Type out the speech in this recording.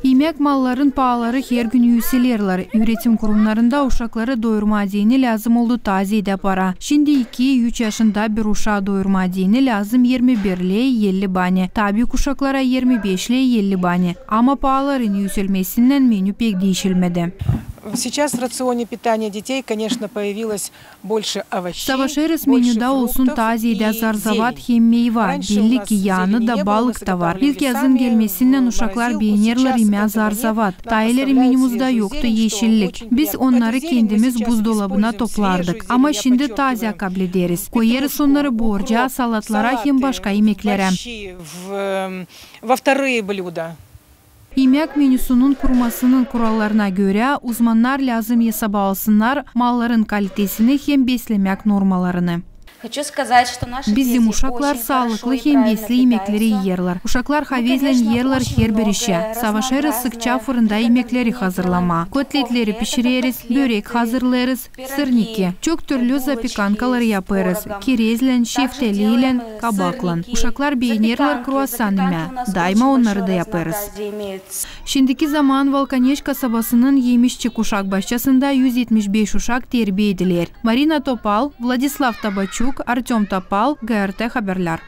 Yemek malların pahaları her gün yükselirler. Üretim kurumlarında uşakları doyurma diyeni lazım oldu taziyede para. Şimdi 2-3 yaşında bir uşağı doyurma diyeni lazım 21-50 bani. Tabi uşaklara 25-50 bani. Ama pahaların yükselmesinden menü pek değişilmedi. Сейчас в рационе питания детей, конечно, появилось больше овощей. Savaşırız menüde olsun taziyede zarzavat hem meyve, belli ki yanı da balık da var. İlk yazın gelmesinden uşaklar beğenirler yeme zarzavat. Tayileri menümüzde yoktu yeşillik. Biz onları kendimiz buzdolabına toplardık. Ama şimdi taze kabul ederiz. Koyarız onları borca, salatlara hem başka yemeklere. Yemek menüsünün kurmasının kurallarına göre uzmanlar lazım hesaba alsınlar malların kalitesini hem beslemek normalarını. Bizim uşaklar sağlıklı hem besli yemekleri yerler. Uşaklar havezlen yerler her bir işe. Savaşırız sıkça fırında yemekleri hazırlama. Kotletleri pişiririz, börek hazırlarız, sırniki. Çok türlü zapikankaları yaparız. Kirezlen, şeftaliyle, kabakla. Uşaklar beğenirler kruvasan yeme. Daima onları da yaparız. Şimdiki zaman Volkaneş kasabasının yemişçik uşak bahçesinde 175 uşak terbiye edilir. Marina Topal, Vladislav Tabaçuk, Artyom Topal, GRT Haberler.